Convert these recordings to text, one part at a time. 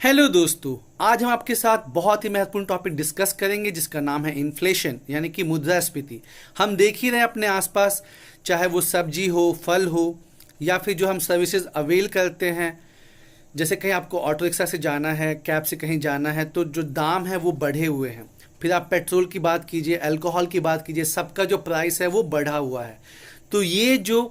Hello दोस्तों, आज हम आपके साथ बहुत ही महत्वपूर्ण टॉपिक डिस्कस करेंगे जिसका नाम है इन्फ्लेशन यानी कि मुद्रास्फीति। हम देख ही रहे हैं अपने आसपास, चाहे वो सब्जी हो, फल हो या फिर जो हम सर्विसेज अवेल करते हैं। जैसे कहीं आपको ऑटो रिक्शा से जाना है, कैब से कहीं जाना है, तो जो दाम है वो बढ़े हुए हैं। फिर आप पेट्रोल की बात कीजिए, अल्कोहल की बात कीजिए, सबका जो प्राइस है वो बढ़ा हुआ है। तो ये जो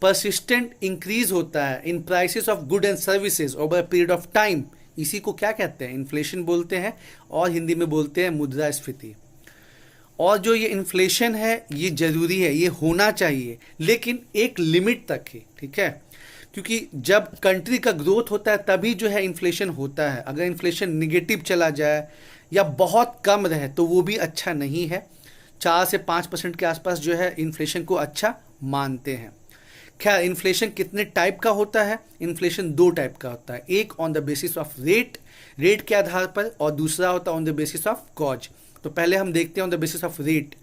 परसिस्टेंट इंक्रीज होता है इन prices of good and services over a period of time, इसी को क्या कहते हैं? इन्फ्लेशन बोलते हैं, और हिंदी में बोलते हैं मुद्रास्फीति। और जो ये इन्फ्लेशन है ये जरूरी है, ये होना चाहिए, लेकिन एक लिमिट तक ही, ठीक है? क्योंकि जब कंट्री का ग्रोथ होता है तभी जो है इन्फ्लेशन होता है। अगर इन्फ्लेशन निगेटिव चला जाए या बहुत कम रहे तो वो भी अच्छा नहीं है। 4 से 5% के आसपास जो है इन्फ्लेशन को अच्छा मानते हैं। खैर, इन्फ्लेशन कितने टाइप का होता है? इन्फ्लेशन 2 टाइप का होता है, एक on the basis of rate के आधार पर, और दूसरा होता है on the basis of cause. तो पहले हम देखते हैं on the basis of rate.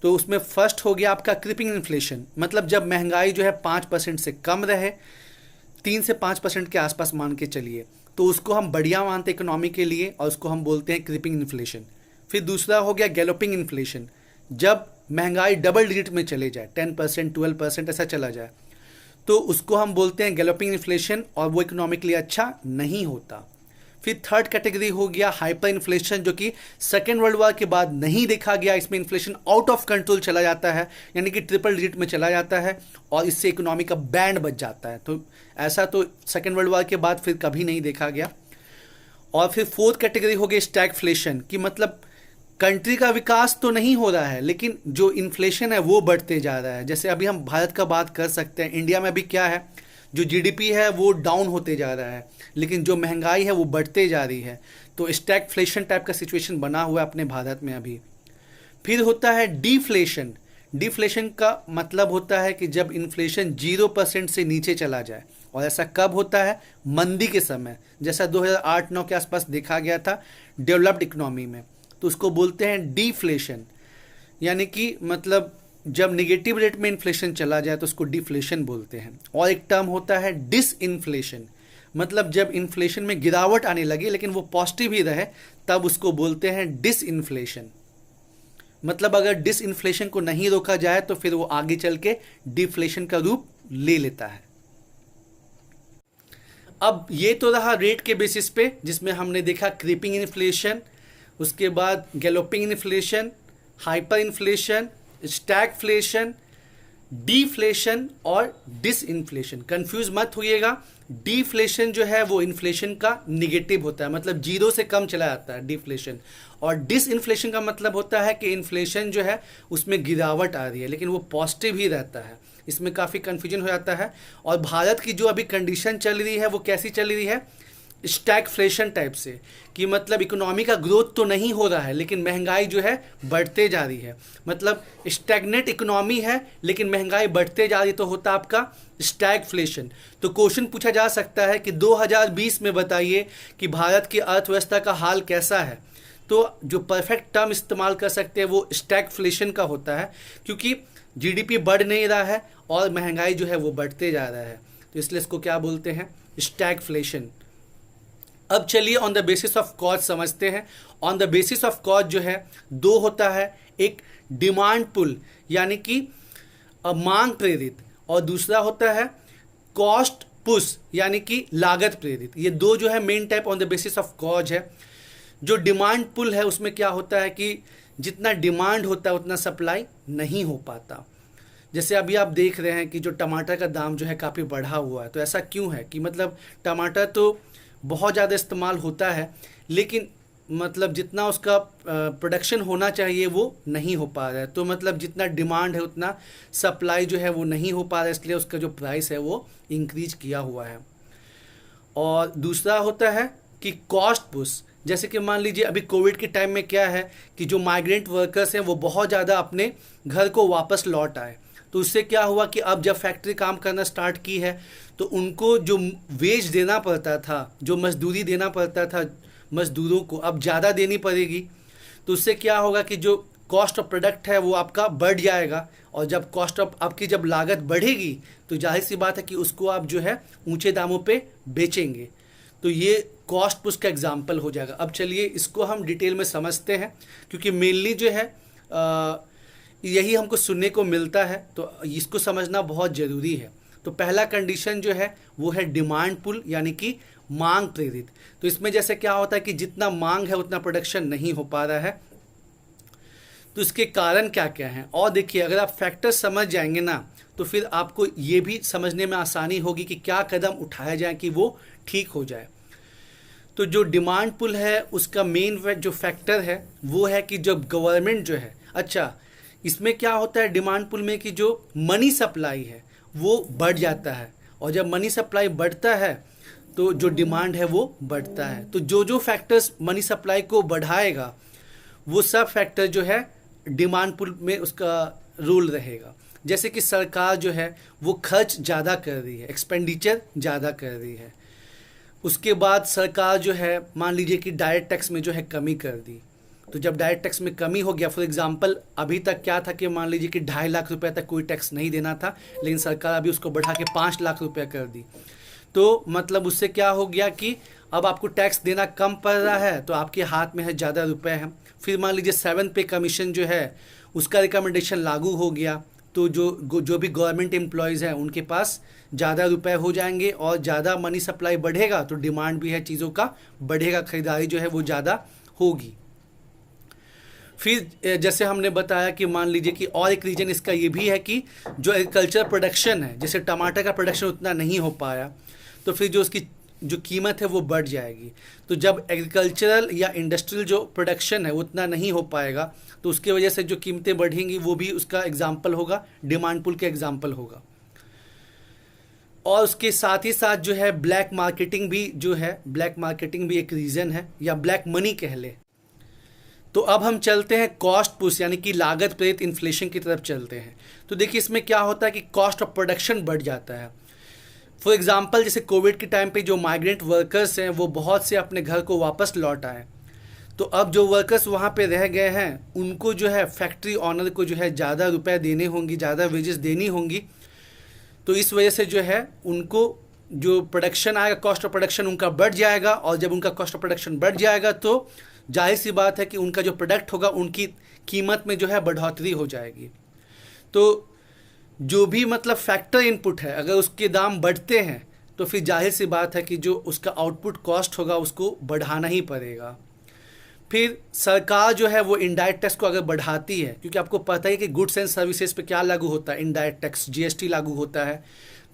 तो उसमें फर्स्ट हो गया आपका क्रीपिंग इन्फ्लेशन, मतलब जब महंगाई जो है 5% से कम रहे, 3 से 5% के आसपास मान के चलिए, तो उसको हम बढ़िया मानते हैं इकोनॉमी के लिए, और उसको हम बोलते हैं क्रीपिंग इन्फ्लेशन। फिर दूसरा हो गया गैलोपिंग इन्फ्लेशन, जब महंगाई डबल डिजिट में चले जाए, 10%, 12% ऐसा चला जाए, तो उसको हम बोलते हैं गैलोपिंग इन्फ्लेशन, और वो इकोनॉमिकली अच्छा नहीं होता। फिर थर्ड कैटेगरी हो गया हाइपर इन्फ्लेशन, जो कि सेकेंड वर्ल्ड वॉर के बाद नहीं देखा गया। इसमें इन्फ्लेशन आउट ऑफ कंट्रोल चला जाता है, यानी कि ट्रिपल डिजिट में चला जाता है, और इससे इकोनॉमी का बैंड बच जाता है। तो ऐसा तो सेकेंड वर्ल्ड वॉर के बाद फिर कभी नहीं देखा गया। और फिर फोर्थ कैटेगरी हो गई स्टैगफ्लेशन, की मतलब कंट्री का विकास तो नहीं हो रहा है, लेकिन जो इन्फ्लेशन है वो बढ़ते जा रहा है। जैसे अभी हम भारत का बात कर सकते हैं, इंडिया में अभी क्या है, जो जीडीपी है वो डाउन होते जा रहा है, लेकिन जो महंगाई है वो बढ़ते जा रही है। तो स्टैगफ्लेशन टाइप का सिचुएशन बना हुआ है अपने भारत में अभी। फिर होता है डिफ्लेशन। डिफ्लेशन का मतलब होता है कि जब इन्फ्लेशन 0% से नीचे चला जाए, और ऐसा कब होता है? मंदी के समय, जैसा 2008-9 के आसपास देखा गया था डेवलप्ड इकोनॉमी में। तो उसको बोलते हैं डिफ्लेशन, यानी कि मतलब जब निगेटिव रेट में इन्फ्लेशन चला जाए तो उसको डिफ्लेशन बोलते हैं। और एक टर्म होता है डिसइन्फ्लेशन, मतलब जब इन्फ्लेशन में गिरावट आने लगे लेकिन वो पॉजिटिव ही रहे, तब उसको बोलते हैं डिसइन्फ्लेशन। मतलब अगर डिसइन्फ्लेशन को नहीं रोका जाए तो फिर वो आगे चल के डिफ्लेशन का रूप ले लेता है। अब ये तो रहा रेट के बेसिस पे, जिसमें हमने देखा क्रीपिंग इन्फ्लेशन, उसके बाद galloping inflation, hyper inflation, stagflation, deflation और डिसइन्फ्लेशन। कंफ्यूज मत होइएगा, डिफ्लेशन जो है वो इन्फ्लेशन का निगेटिव होता है, मतलब 0 से कम चला जाता है डिफ्लेशन। और डिसइन्फ्लेशन का मतलब होता है कि इन्फ्लेशन जो है उसमें गिरावट आ रही है लेकिन वो पॉजिटिव ही रहता है। इसमें काफ़ी कन्फ्यूजन हो जाता है। और भारत की जो अभी कंडीशन चल रही है वो कैसी चल रही है? स्टैगफ्लेशन टाइप से, कि मतलब इकोनॉमी का ग्रोथ तो नहीं हो रहा है लेकिन महंगाई जो है बढ़ते जा रही है। मतलब स्टैग्नेट इकोनॉमी है लेकिन महंगाई बढ़ते जा रही, तो होता आपका स्टैगफ्लेशन। तो क्वेश्चन पूछा जा सकता है कि 2020 में बताइए कि भारत की अर्थव्यवस्था का हाल कैसा है। तो जो परफेक्ट टर्म इस्तेमाल कर सकते हैं वो स्टैगफ्लेशन का होता है, क्योंकि जीडीपी बढ़ नहीं रहा है और महंगाई जो है वो बढ़ते जा रहा है, तो इसलिए इसको क्या बोलते हैं? स्टैगफ्लेशन। अब चलिए on the basis of cause समझते हैं। On the basis of cause जो है 2 होता है, एक डिमांड पुल यानी कि मांग प्रेरित, और दूसरा होता है कॉस्ट पुश यानी कि लागत प्रेरित। ये 2 जो है main type on the basis of cause है। जो डिमांड पुल है उसमें क्या होता है कि जितना डिमांड होता है उतना सप्लाई नहीं हो पाता। जैसे अभी आप देख रहे हैं कि जो टमाटर का दाम जो है काफ़ी बढ़ा हुआ है, तो ऐसा क्यों है कि मतलब टमाटर तो बहुत ज़्यादा इस्तेमाल होता है लेकिन मतलब जितना उसका प्रोडक्शन होना चाहिए वो नहीं हो पा रहा है। तो मतलब जितना डिमांड है उतना सप्लाई जो है वो नहीं हो पा रहा है, इसलिए उसका जो प्राइस है वो इंक्रीज किया हुआ है। और दूसरा होता है कि कॉस्ट पुश। जैसे कि मान लीजिए अभी कोविड के टाइम में क्या है कि जो माइग्रेंट वर्कर्स हैं वो बहुत ज़्यादा अपने घर को वापस लौट आए, तो उससे क्या हुआ कि अब जब फैक्ट्री काम करना स्टार्ट की है तो उनको जो वेज देना पड़ता था, जो मजदूरी देना पड़ता था मजदूरों को, अब ज़्यादा देनी पड़ेगी। तो उससे क्या होगा कि जो कॉस्ट ऑफ प्रोडक्ट है वो आपका बढ़ जाएगा, और जब कॉस्ट ऑफ आपकी जब लागत बढ़ेगी तो जाहिर सी बात है कि उसको आप जो है ऊंचे दामों पे बेचेंगे। तो ये कॉस्ट पुश का एग्जाम्पल हो जाएगा। अब चलिए इसको हम डिटेल में समझते हैं, क्योंकि मेनली जो है यही हमको सुनने को मिलता है, तो इसको समझना बहुत ज़रूरी है। तो पहला कंडीशन जो है वो है डिमांड पुल, यानी कि मांग प्रेरित। तो इसमें जैसे क्या होता है कि जितना मांग है उतना प्रोडक्शन नहीं हो पा रहा है। तो इसके कारण क्या क्या हैं, और देखिए अगर आप फैक्टर समझ जाएंगे ना तो फिर आपको ये भी समझने में आसानी होगी कि क्या कदम उठाया जाए कि वो ठीक हो जाए। तो जो डिमांड पुल है उसका मेन जो फैक्टर है वो है कि जब गवर्नमेंट जो है, अच्छा इसमें क्या होता है डिमांड पुल में कि जो मनी सप्लाई है वो बढ़ जाता है, और जब मनी सप्लाई बढ़ता है तो जो डिमांड है वो बढ़ता है। तो जो जो फैक्टर्स मनी सप्लाई को बढ़ाएगा वो सब फैक्टर जो है डिमांड पुल में उसका रोल रहेगा। जैसे कि सरकार जो है वो खर्च ज़्यादा कर रही है, एक्सपेंडिचर ज़्यादा कर रही है। उसके बाद सरकार जो है मान लीजिए कि डायरेक्ट टैक्स में जो है कमी कर दी, तो जब डायरेक्ट टैक्स में कमी हो गया, फॉर एग्जांपल अभी तक क्या था कि मान लीजिए कि 2.5 लाख रुपए तक कोई टैक्स नहीं देना था, लेकिन सरकार अभी उसको बढ़ा के 5 लाख रुपए कर दी। तो मतलब उससे क्या हो गया कि अब आपको टैक्स देना कम पड़ रहा है, तो आपके हाथ में है ज़्यादा रुपए हैं। फिर मान लीजिए 7 पे कमीशन जो है उसका रिकमेंडेशन लागू हो गया, तो जो भी गवर्नमेंट एम्प्लॉयज़ हैं उनके पास ज़्यादा रुपए हो जाएंगे, और ज़्यादा मनी सप्लाई बढ़ेगा तो डिमांड भी है चीज़ों का बढ़ेगा, खरीदारी जो है वो ज़्यादा होगी। फिर जैसे हमने बताया कि मान लीजिए कि और एक रीज़न इसका ये भी है कि जो एग्रीकल्चर प्रोडक्शन है, जैसे टमाटर का प्रोडक्शन उतना नहीं हो पाया, तो फिर जो उसकी जो कीमत है वो बढ़ जाएगी। तो जब एग्रीकल्चरल या इंडस्ट्रियल जो प्रोडक्शन है उतना नहीं हो पाएगा, तो उसके वजह से जो कीमतें बढ़ेंगी वो भी उसका एग्जाम्पल होगा, डिमांड पुल का एग्जाम्पल होगा। और उसके साथ ही साथ जो है ब्लैक मार्केटिंग भी जो है, ब्लैक मार्केटिंग भी एक रीज़न है, या ब्लैक मनी कह ले। तो अब हम चलते हैं कॉस्ट पुश यानी कि लागत प्रेरित इन्फ्लेशन की तरफ चलते हैं। तो देखिए इसमें क्या होता है कि कॉस्ट ऑफ प्रोडक्शन बढ़ जाता है। फॉर एग्जांपल जैसे कोविड के टाइम पे जो माइग्रेंट वर्कर्स हैं वो बहुत से अपने घर को वापस लौट आए, तो अब जो वर्कर्स वहाँ पे रह गए हैं उनको जो है फैक्ट्री ऑनर को जो है ज़्यादा रुपए देने होंगी, ज़्यादा वेजेस देनी होंगी। तो इस वजह से जो है उनको जो प्रोडक्शन आएगा, कॉस्ट ऑफ प्रोडक्शन उनका बढ़ जाएगा, और जब उनका कॉस्ट ऑफ प्रोडक्शन बढ़ जाएगा तो जाहिर सी बात है कि उनका जो प्रोडक्ट होगा उनकी कीमत में जो है बढ़ोतरी हो जाएगी। तो जो भी मतलब फैक्टर इनपुट है अगर उसके दाम बढ़ते हैं तो फिर जाहिर सी बात है कि जो उसका आउटपुट कॉस्ट होगा उसको बढ़ाना ही पड़ेगा। फिर सरकार जो है वो इनडायरेक्ट टैक्स को अगर बढ़ाती है, क्योंकि आपको पता है कि गुड्स एंड सर्विसेज पे क्या लागू होता है, इनडायरेक्ट टैक्स जीएसटी लागू होता है।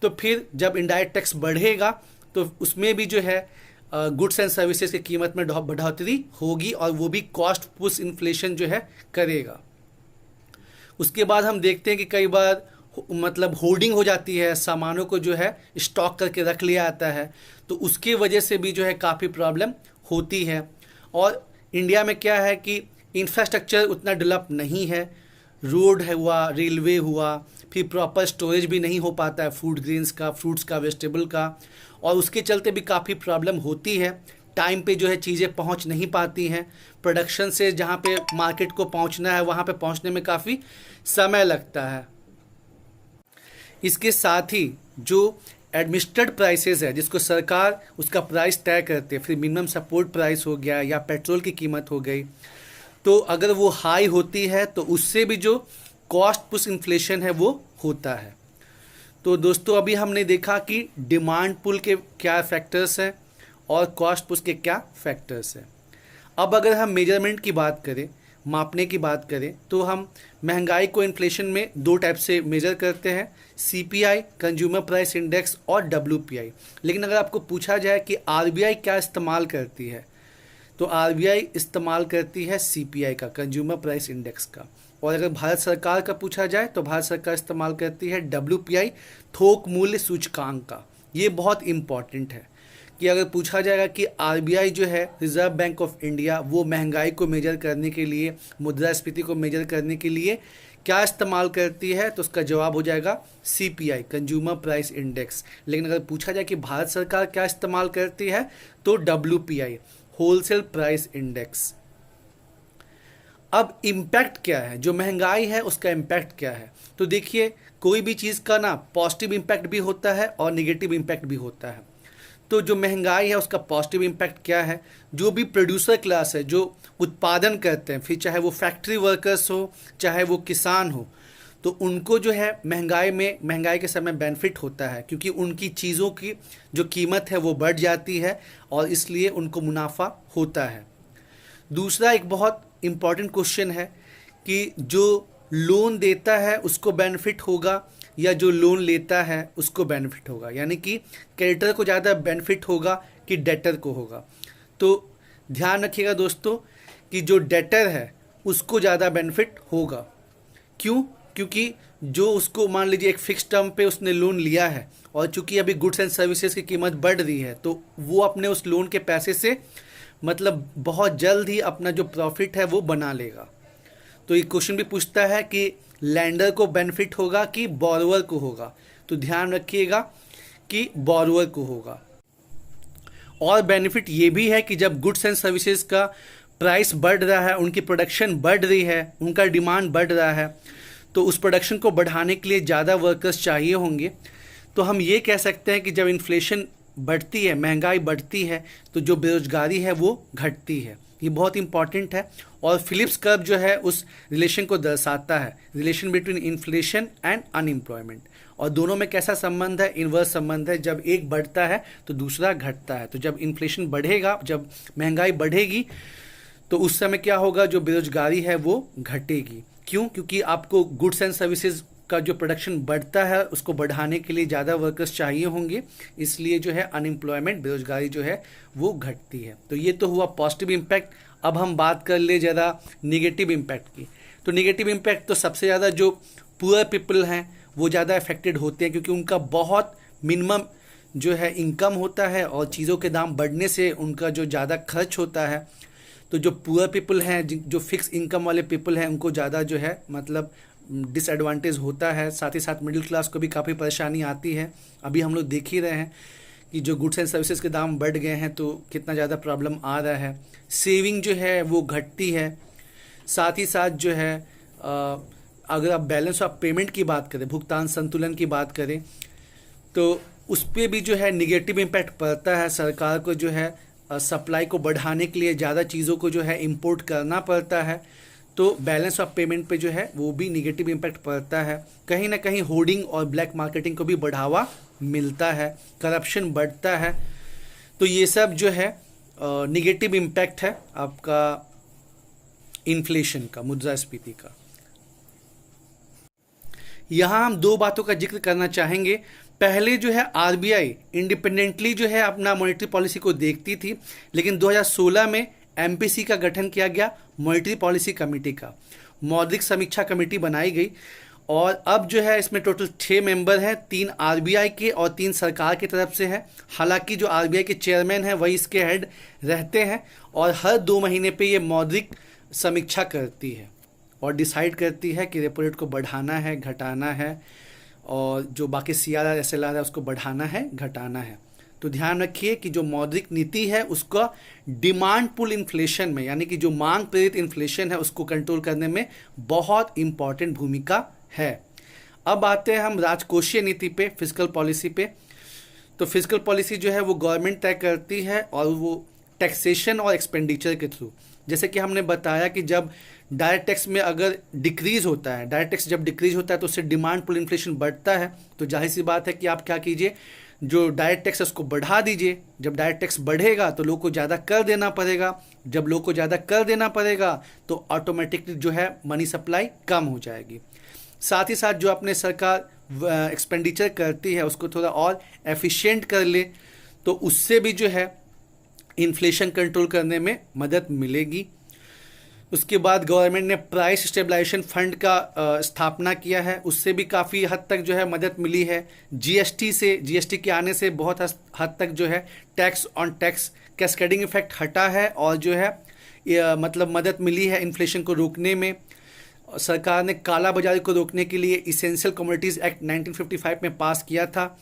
तो फिर जब इनडायरेक्ट टैक्स बढ़ेगा तो उसमें भी जो है गुड्स एंड सर्विसेज की कीमत में बढ़ोतरी होगी, और वो भी कॉस्ट पुश इन्फ्लेशन जो है करेगा। उसके बाद हम देखते हैं कि कई बार मतलब होर्डिंग हो जाती है, सामानों को जो है स्टॉक करके रख लिया जाता है, तो उसकी वजह से भी जो है काफ़ी प्रॉब्लम होती है। और इंडिया में क्या है कि इंफ्रास्ट्रक्चर उतना डेवलप नहीं है, रोड है हुआ, रेलवे हुआ, फिर प्रॉपर स्टोरेज भी नहीं हो पाता है फूड ग्रेन्स का, फ्रूट्स का, वेजिटेबल का, और उसके चलते भी काफ़ी प्रॉब्लम होती है। टाइम पे जो है चीज़ें पहुंच नहीं पाती हैं, प्रोडक्शन से जहां पे मार्केट को पहुंचना है वहां पे पहुंचने में काफ़ी समय लगता है। इसके साथ ही जो एडमिनिस्ट्रेड प्राइसेस है जिसको सरकार उसका प्राइस तय करते हैं, फिर मिनिमम सपोर्ट प्राइस हो गया या पेट्रोल की कीमत हो गई, तो अगर वो हाई होती है तो उससे भी जो कॉस्ट पुश इन्फ्लेशन है वो होता है। तो दोस्तों अभी हमने देखा कि डिमांड पुल के क्या फैक्टर्स हैं और कॉस्ट पुश के क्या फैक्टर्स हैं। अब अगर हम मेजरमेंट की बात करें, मापने की बात करें, तो हम महंगाई को इन्फ्लेशन में 2 टाइप से मेजर करते हैं, सीपीआई कंज्यूमर प्राइस इंडेक्स और डब्ल्यूपीआई। लेकिन अगर आपको पूछा जाए कि आरबीआई क्या इस्तेमाल करती है, तो आरबीआई इस्तेमाल करती है सीपीआई का, कंज्यूमर प्राइस इंडेक्स का। और अगर भारत सरकार का पूछा जाए तो भारत सरकार इस्तेमाल करती है डब्ल्यूपीआई, थोक मूल्य सूचकांक का। ये बहुत इंपॉर्टेंट है कि अगर पूछा जाएगा कि आरबीआई जो है, रिजर्व बैंक ऑफ इंडिया, वो महंगाई को मेजर करने के लिए, मुद्रास्फीति को मेजर करने के लिए क्या इस्तेमाल करती है, तो उसका जवाब हो जाएगा सीपीआई, कंज्यूमर प्राइस इंडेक्स। लेकिन अगर पूछा जाए कि भारत सरकार क्या इस्तेमाल करती है, तो डब्ल्यूपीआई, होलसेल प्राइस इंडेक्स। अब इम्पैक्ट क्या है, जो महंगाई है उसका इम्पैक्ट क्या है? तो देखिए कोई भी चीज़ का ना पॉजिटिव इम्पैक्ट भी होता है और निगेटिव इम्पैक्ट भी होता है। तो जो महंगाई है उसका पॉजिटिव इम्पैक्ट क्या है, जो भी प्रोड्यूसर क्लास है जो उत्पादन करते हैं, फिर चाहे वो फैक्ट्री वर्कर्स हो चाहे वो किसान हो, तो उनको जो है महंगाई के समय बेनिफिट होता है, क्योंकि उनकी चीज़ों की जो कीमत है वो बढ़ जाती है और इसलिए उनको मुनाफा होता है। दूसरा एक बहुत इम्पॉर्टेंट क्वेश्चन है कि जो लोन देता है उसको बेनिफिट होगा या जो लोन लेता है उसको बेनिफिट होगा, यानी कि क्रेडिटर को ज़्यादा बेनिफिट होगा कि डेटर को होगा। तो ध्यान रखिएगा दोस्तों कि जो डेटर है उसको ज़्यादा बेनिफिट होगा। क्यों? क्योंकि जो उसको मान लीजिए एक फिक्स टर्म पे उसने लोन लिया है और चूंकि अभी गुड्स एंड सर्विसेज की कीमत बढ़ रही है, तो वो अपने उस लोन के पैसे से मतलब बहुत जल्द ही अपना जो प्रॉफिट है वो बना लेगा। तो ये क्वेश्चन भी पूछता है कि लैंडर को बेनिफिट होगा कि बोरोवर को होगा, तो ध्यान रखिएगा कि बोरोवर को होगा। और बेनिफिट ये भी है कि जब गुड्स एंड सर्विसेज का प्राइस बढ़ रहा है, उनकी प्रोडक्शन बढ़ रही है, उनका डिमांड बढ़ रहा है, तो उस प्रोडक्शन को बढ़ाने के लिए ज़्यादा वर्कर्स चाहिए होंगे। तो हम ये कह सकते हैं कि जब इन्फ्लेशन बढ़ती है, महंगाई बढ़ती है, तो जो बेरोजगारी है वो घटती है। ये बहुत इंपॉर्टेंट है और फिलिप्स कर्व जो है उस रिलेशन को दर्शाता है, relation between inflation and unemployment. और दोनों में कैसा संबंध है? इन्वर्स संबंध है। जब एक बढ़ता है तो दूसरा घटता है। तो जब इन्फ्लेशन बढ़ेगा, जब महंगाई बढ़ेगी, तो उस समय क्या होगा? जो बेरोजगारी है वो घटेगी। क्यों? क्योंकि आपको गुड्स एंड सर्विसेज का जो प्रोडक्शन बढ़ता है उसको बढ़ाने के लिए ज़्यादा वर्कर्स चाहिए होंगे, इसलिए जो है अनएम्प्लॉयमेंट, बेरोजगारी जो है वो घटती है। तो ये तो हुआ पॉजिटिव इम्पैक्ट। अब हम बात कर ले ज़रा निगेटिव इम्पैक्ट की। तो निगेटिव इम्पैक्ट तो सबसे ज़्यादा जो पुअर पीपल हैं वो ज़्यादा अफेक्टेड होते हैं, क्योंकि उनका बहुत मिनिमम जो है इनकम होता है और चीज़ों के दाम बढ़ने से उनका जो ज़्यादा खर्च होता है। तो जो पुअर पीपल हैं, जो फिक्स इनकम वाले पीपल हैं, उनको ज़्यादा जो है मतलब डिसएडवांटेज होता है। साथ ही साथ मिडिल क्लास को भी काफ़ी परेशानी आती है। अभी हम लोग देख ही रहे हैं कि जो गुड्स एंड सर्विसेज के दाम बढ़ गए हैं तो कितना ज़्यादा प्रॉब्लम आ रहा है। सेविंग जो है वो घटती है। साथ ही साथ जो है अगर आप बैलेंस ऑफ पेमेंट की बात करें, भुगतान संतुलन की बात करें, तो उस पर भी जो है निगेटिव इम्पैक्ट पड़ता है। सरकार को जो है सप्लाई को बढ़ाने के लिए ज़्यादा चीज़ों को जो है इंपोर्ट करना पड़ता है, तो बैलेंस ऑफ पेमेंट पे जो है वो भी निगेटिव इम्पैक्ट पड़ता है। कहीं ना कहीं होर्डिंग और ब्लैक मार्केटिंग को भी बढ़ावा मिलता है, करप्शन बढ़ता है। तो ये सब जो है निगेटिव इम्पैक्ट है आपका इन्फ्लेशन का, मुद्रास्फीति का। यहाँ हम दो बातों का जिक्र करना चाहेंगे। पहले जो है आरबीआई इंडिपेंडेंटली जो है अपना मॉनेटरी पॉलिसी को देखती थी, लेकिन 2016 में एमपीसी का गठन किया गया, मॉनेटरी पॉलिसी कमेटी का, मौद्रिक समीक्षा कमेटी बनाई गई। और अब जो है इसमें टोटल 6 मेंबर हैं, 3 आरबीआई के और 3 सरकार की तरफ से हैं। हालांकि जो आरबीआई के चेयरमैन हैं वही इसके हेड रहते हैं और हर 2 महीने पे ये मौद्रिक समीक्षा करती है और डिसाइड करती है कि रेपो रेट को बढ़ाना है, घटाना है, और जो बाकी सीआरआर एसएलआर है उसको बढ़ाना है, घटाना है। तो ध्यान रखिए कि जो मौद्रिक नीति है उसका डिमांड पुल इन्फ्लेशन में, यानी कि जो मांग प्रेरित इन्फ्लेशन है उसको कंट्रोल करने में बहुत इंपॉर्टेंट भूमिका है। अब आते हैं हम राजकोषीय नीति पे, फिस्कल पॉलिसी पे। तो फिस्कल पॉलिसी जो है वो गवर्नमेंट तय करती है और वो टैक्सेशन और एक्सपेंडिचर के थ्रू, जैसे कि हमने बताया कि जब डायरेक्ट टैक्स में अगर डिक्रीज होता है, डायरेक्ट टैक्स जब डिक्रीज होता है तो उससे डिमांड पुल इन्फ्लेशन बढ़ता है। तो जाहिर सी बात है कि आप क्या कीजिए, जो डायरेक्ट टैक्स है उसको बढ़ा दीजिए। जब डायरेक्ट टैक्स बढ़ेगा तो लोगों को ज़्यादा कर देना पड़ेगा। जब लोगों को ज़्यादा कर देना पड़ेगा तो ऑटोमेटिकली जो है मनी सप्लाई कम हो जाएगी। साथ ही साथ जो अपने सरकार एक्सपेंडिचर करती है उसको थोड़ा और एफिशिएंट कर ले तो उससे भी जो है इन्फ्लेशन कंट्रोल करने में मदद मिलेगी। उसके बाद गवर्नमेंट ने प्राइस स्टेबलाइजेशन फंड का स्थापना किया है, उससे भी काफ़ी हद तक जो है मदद मिली है। जीएसटी के आने से बहुत हद तक जो है tax on tax cascading effect हटा है और जो है मतलब मदद मिली है इन्फ्लेशन को रोकने में। सरकार ने काला बाजारी को रोकने के लिए इसेंशियल कमोडिटीज़ एक्ट 1955 में पास किया था,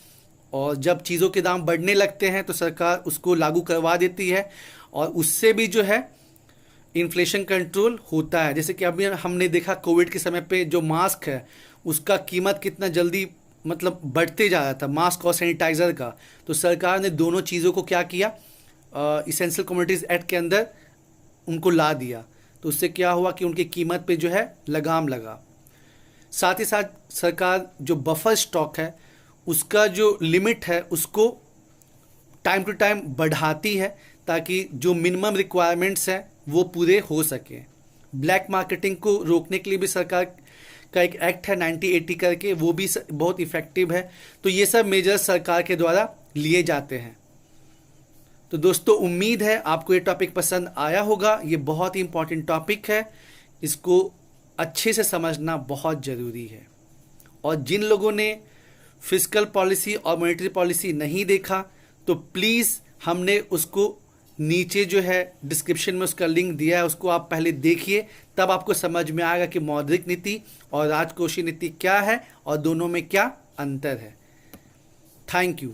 और जब चीज़ों के दाम बढ़ने लगते हैं तो सरकार उसको लागू करवा देती है और उससे भी जो है इन्फ्लेशन कंट्रोल होता है। जैसे कि अभी हमने देखा कोविड के समय पे जो मास्क है उसका कीमत कितना जल्दी मतलब बढ़ते जा रहा था, मास्क और सैनिटाइज़र का, तो सरकार ने दोनों चीज़ों को क्या किया, इसेंशियल कमोडिटीज़ एक्ट के अंदर उनको ला दिया। तो उससे क्या हुआ कि उनकी कीमत पे जो है लगाम लगा। साथ ही साथ सरकार जो बफर स्टॉक है उसका जो लिमिट है उसको टाइम टू टाइम बढ़ाती है, ताकि जो मिनिमम रिक्वायरमेंट्स हैं वो पूरे हो सकें। ब्लैक मार्केटिंग को रोकने के लिए भी सरकार का एक एक्ट है 9080 करके, वो भी बहुत इफ़ेक्टिव है। तो ये सब मेजर्स सरकार के द्वारा लिए जाते हैं। तो दोस्तों उम्मीद है आपको ये टॉपिक पसंद आया होगा। ये बहुत ही इंपॉर्टेंट टॉपिक है, इसको अच्छे से समझना बहुत ज़रूरी है। और जिन लोगों ने फिस्कल पॉलिसी और मॉनेटरी पॉलिसी नहीं देखा तो प्लीज़ हमने उसको नीचे जो है डिस्क्रिप्शन में उसका लिंक दिया है, उसको आप पहले देखिए, तब आपको समझ में आएगा कि मौद्रिक नीति और राजकोषीय नीति क्या है और दोनों में क्या अंतर है। Thank you.